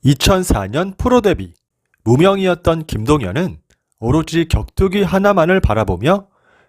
2004년 프로 데뷔. 무명이었던 김동현은 오로지 격투기 하나만을 바라보며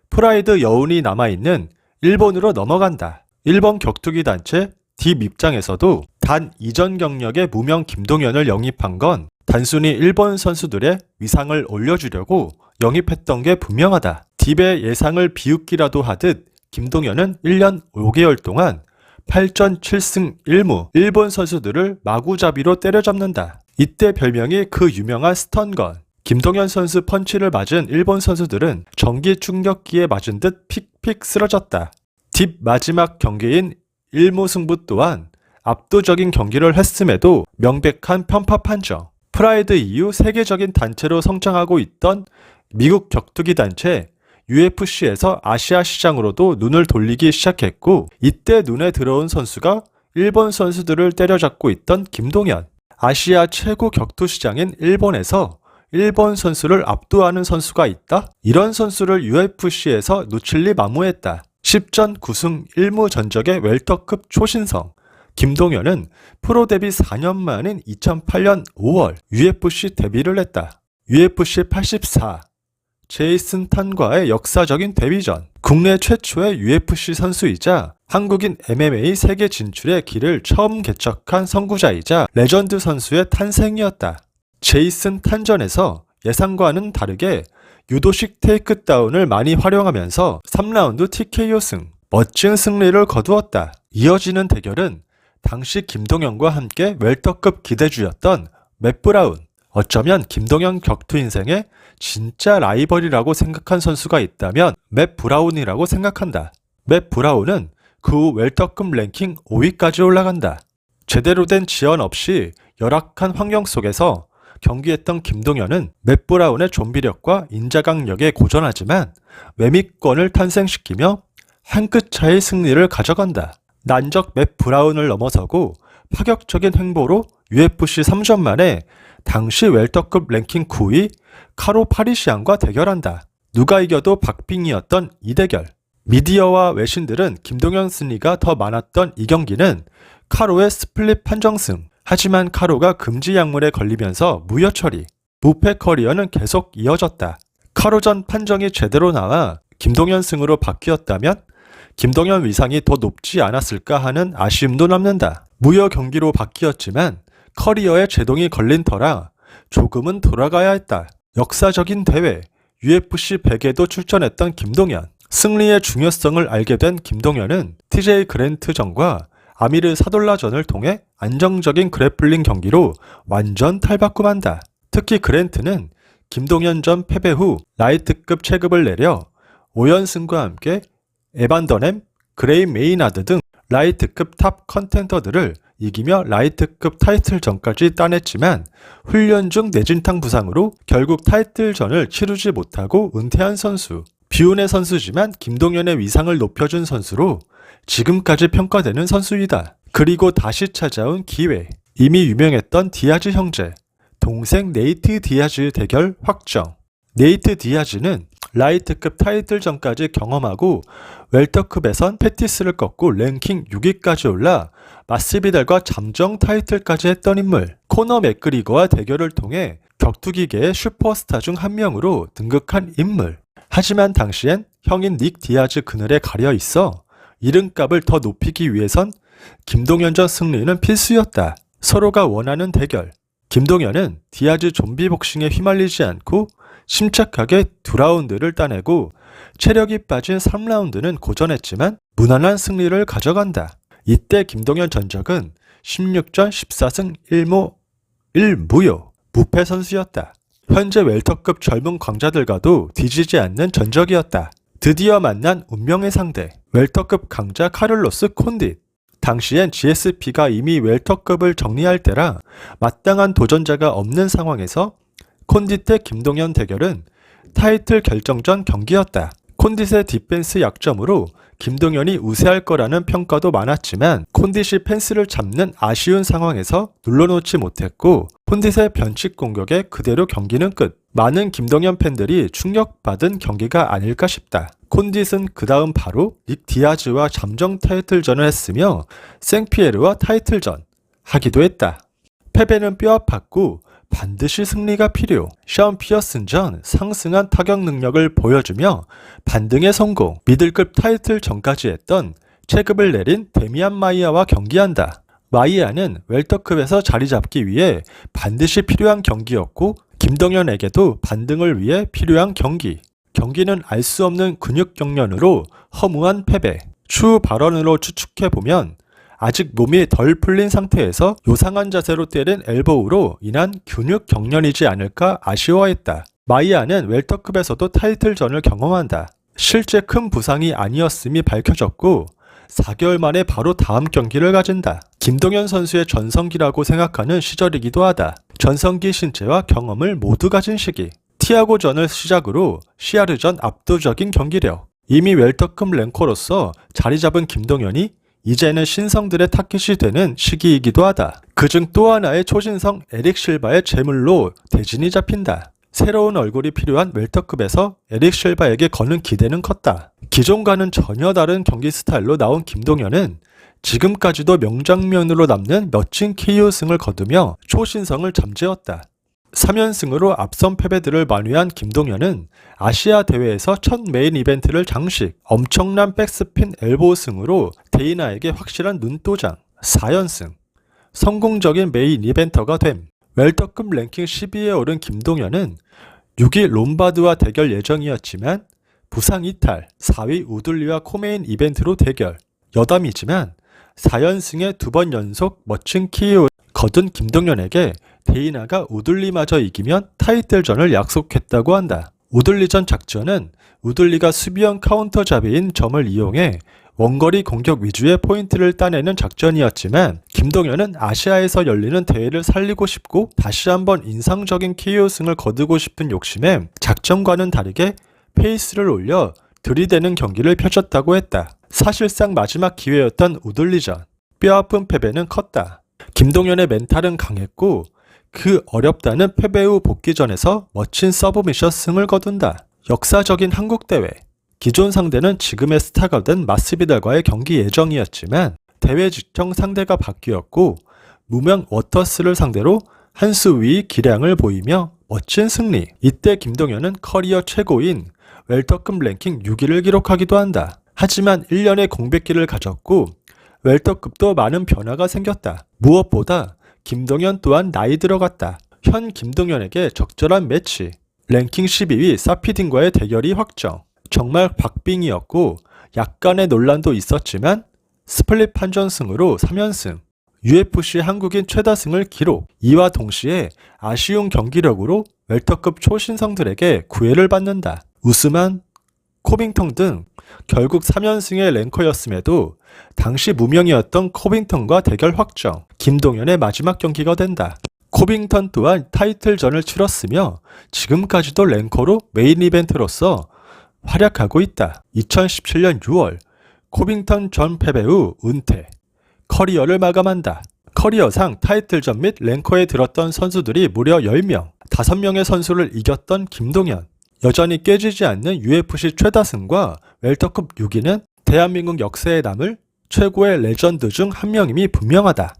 프라이드 여운이 남아있는 일본으로 넘어간다. 일본 격투기 단체 딥 입장에서도 단 이전 경력의 무명 김동현을 영입한 건 단순히 일본 선수들의 위상을 올려주려고 영입했던 게 분명하다. 딥의 예상을 비웃기라도 하듯 김동현은 1년 5개월 동안 8전 7승 1무 일본 선수들을 마구잡이로 때려잡는다. 이때 별명이 그 유명한 스턴건. 김동현 선수 펀치를 맞은 일본 선수들은 전기 충격기에 맞은 듯 픽픽 쓰러졌다. 딥 마지막 경기인 1무 승부 또한 압도적인 경기를 했음에도 명백한 편파 판정. 프라이드 이후 세계적인 단체로 성장하고 있던 미국 격투기 단체 UFC에서 아시아 시장으로도 눈을 돌리기 시작했고, 이때 눈에 들어온 선수가 일본 선수들을 때려잡고 있던 김동현. 아시아 최고 격투 시장인 일본에서 일본 선수를 압도하는 선수가 있다? 이런 선수를 UFC에서 놓칠 리 만무했다. 10전 9승 1무 전적의 웰터급 초신성. 김동현은 프로 데뷔 4년 만인 2008년 5월 UFC 데뷔를 했다. UFC 84. 제이슨 탄과의 역사적인 데뷔전. 국내 최초의 UFC 선수이자 한국인 MMA 세계 진출의 길을 처음 개척한 선구자이자 레전드 선수의 탄생이었다. 제이슨 탄전에서 예상과는 다르게 유도식 테이크다운을 많이 활용하면서 3라운드 TKO 승, 멋진 승리를 거두었다. 이어지는 대결은 당시 김동현과 함께 웰터급 기대주였던 맷 브라운. 어쩌면 김동현 격투 인생의 진짜 라이벌이라고 생각한 선수가 있다면 맷 브라운이라고 생각한다. 맷 브라운은 그 후 웰터급 랭킹 5위까지 올라간다. 제대로 된 지원 없이 열악한 환경 속에서 경기했던 김동현은 맷 브라운의 좀비력과 인자강력에 고전하지만 외미권을 탄생시키며 한 끗 차이 승리를 가져간다. 난적 맷 브라운을 넘어서고 파격적인 행보로 UFC 3전 만에 당시 웰터급 랭킹 9위 카로 파리시안과 대결한다. 누가 이겨도 박빙이었던 이 대결. 미디어와 외신들은 김동현 승리가 더 많았던 이 경기는 카로의 스플릿 판정승. 하지만 카로가 금지 약물에 걸리면서 무효 처리. 무패 커리어는 계속 이어졌다. 카로전 판정이 제대로 나와 김동현 승으로 바뀌었다면 김동현 위상이 더 높지 않았을까 하는 아쉬움도 남는다. 무효 경기로 바뀌었지만 커리어에 제동이 걸린 터라 조금은 돌아가야 했다. 역사적인 대회 UFC 100에도 출전했던 김동현. 승리의 중요성을 알게 된 김동현은 TJ 그랜트전과 아미르 사돌라전을 통해 안정적인 그래플링 경기로 완전 탈바꿈한다. 특히 그랜트는 김동현전 패배 후 라이트급 체급을 내려 5연승과 함께 에반더넴, 그레이 메이나드 등 라이트급 탑 컨텐더들을 이기며 라이트급 타이틀전까지 따냈지만 훈련 중 뇌진탕 부상으로 결국 타이틀전을 치르지 못하고 은퇴한 선수. 비운의 선수지만 김동현의 위상을 높여준 선수로 지금까지 평가되는 선수이다. 그리고 다시 찾아온 기회. 이미 유명했던 디아즈 형제, 동생 네이트 디아즈 대결 확정. 네이트 디아즈는 라이트급 타이틀전까지 경험하고 웰터급에선 패티스를 꺾고 랭킹 6위까지 올라 마스비달과 잠정 타이틀까지 했던 인물. 코너 맥그리거와 대결을 통해 격투기계의 슈퍼스타 중 한 명으로 등극한 인물. 하지만 당시엔 형인 닉 디아즈 그늘에 가려 있어 이름값을 더 높이기 위해선 김동현전 승리는 필수였다. 서로가 원하는 대결. 김동현은 디아즈 좀비 복싱에 휘말리지 않고 침착하게 2라운드를 따내고 체력이 빠진 3라운드는 고전했지만 무난한 승리를 가져간다. 이때 김동현 전적은 16전 14승 1무 1무효 무패 선수였다. 현재 웰터급 젊은 강자들과도 뒤지지 않는 전적이었다. 드디어 만난 운명의 상대, 웰터급 강자 카를로스 콘딧. 당시엔 GSP가 이미 웰터급을 정리할 때라 마땅한 도전자가 없는 상황에서 콘딧 대 김동현 대결은 타이틀 결정전 경기였다. 콘딧의 디펜스 약점으로 김동현이 우세할 거라는 평가도 많았지만 콘딧이 펜스를 잡는 아쉬운 상황에서 눌러놓지 못했고 콘딧의 변칙 공격에 그대로 경기는 끝. 많은 김동현 팬들이 충격받은 경기가 아닐까 싶다. 콘딧은 그 다음 바로 닉 디아즈와 잠정 타이틀전을 했으며 생피에르와 타이틀전 하기도 했다. 패배는 뼈아팠고 반드시 승리가 필요. 션 피어슨전 상승한 타격 능력을 보여주며 반등의 성공. 미들급 타이틀 전까지 했던 체급을 내린 데미안 마이야와 경기한다. 마이야는 웰터급에서 자리 잡기 위해 반드시 필요한 경기였고 김동현에게도 반등을 위해 필요한 경기. 경기는 알 수 없는 근육 경련으로 허무한 패배. 추후 발언으로 추측해보면 아직 몸이 덜 풀린 상태에서 요상한 자세로 때린 엘보우로 인한 근육 경련이지 않을까 아쉬워했다. 마이야는 웰터급에서도 타이틀전을 경험한다. 실제 큰 부상이 아니었음이 밝혀졌고 4개월 만에 바로 다음 경기를 가진다. 김동현 선수의 전성기라고 생각하는 시절이기도 하다. 전성기 신체와 경험을 모두 가진 시기. 티아고전을 시작으로 시아르전 압도적인 경기력. 이미 웰터급 랭커로서 자리 잡은 김동현이 이제는 신성들의 타깃이 되는 시기이기도 하다. 그중 또 하나의 초신성 에릭 실바의 제물로 대진이 잡힌다. 새로운 얼굴이 필요한 웰터급에서 에릭 실바에게 거는 기대는 컸다. 기존과는 전혀 다른 경기 스타일로 나온 김동현은 지금까지도 명장면으로 남는 멋진 KO승을 거두며 초신성을 잠재웠다. 3연승으로 앞선 패배들을 만회한 김동현은 아시아 대회에서 첫 메인 이벤트를 장식, 엄청난 백스핀 엘보우 승으로 데이나에게 확실한 눈도장, 4연승, 성공적인 메인 이벤터가 됨. 웰터급 랭킹 12위에 오른 김동현은 6위 롬바드와 대결 예정이었지만 부상 이탈, 4위 우들리와 코메인 이벤트로 대결, 여담이지만 4연승에 2번 연속 멋진 KO를 거둔 김동현에게 데이나가 우들리마저 이기면 타이틀전을 약속했다고 한다. 우들리전 작전은 우들리가 수비형 카운터 자비인 점을 이용해 원거리 공격 위주의 포인트를 따내는 작전이었지만 김동현은 아시아에서 열리는 대회를 살리고 싶고 다시 한번 인상적인 KO승을 거두고 싶은 욕심에 작전과는 다르게 페이스를 올려 들이대는 경기를 펼쳤다고 했다. 사실상 마지막 기회였던 우들리전. 뼈아픈 패배는 컸다. 김동현의 멘탈은 강했고 그 어렵다는 패배 후 복귀전에서 멋진 서브미션 승을 거둔다. 역사적인 한국대회. 기존 상대는 지금의 스타가 된 마스비달과의 경기 예정이었지만 대회 직전 상대가 바뀌었고 무명 워터스를 상대로 한 수 위 기량을 보이며 멋진 승리. 이때 김동현은 커리어 최고인 웰터급 랭킹 6위를 기록하기도 한다. 하지만 1년의 공백기를 가졌고 웰터급도 많은 변화가 생겼다. 무엇보다 김동현 또한 나이 들어갔다. 현 김동현에게 적절한 매치. 랭킹 12위 사피딘과의 대결이 확정. 정말 박빙이었고 약간의 논란도 있었지만 스플릿 판정승으로 3연승. UFC 한국인 최다승을 기록. 이와 동시에 아쉬운 경기력으로 웰터급 초신성들에게 구애를 받는다. 우스만, 코빙턴 등 결국 3연승의 랭커였음에도 당시 무명이었던 코빙턴과 대결 확정. 김동현의 마지막 경기가 된다. 코빙턴 또한 타이틀전을 치렀으며 지금까지도 랭커로 메인 이벤트로서 활약하고 있다. 2017년 6월 코빙턴 전 패배 후 은퇴. 커리어를 마감한다. 커리어상 타이틀전 및 랭커에 들었던 선수들이 무려 10명. 5명의 선수를 이겼던 김동현. 여전히 깨지지 않는 UFC 최다승과 웰터급 6위는 대한민국 역사에 남을 최고의 레전드 중 한 명임이 분명하다.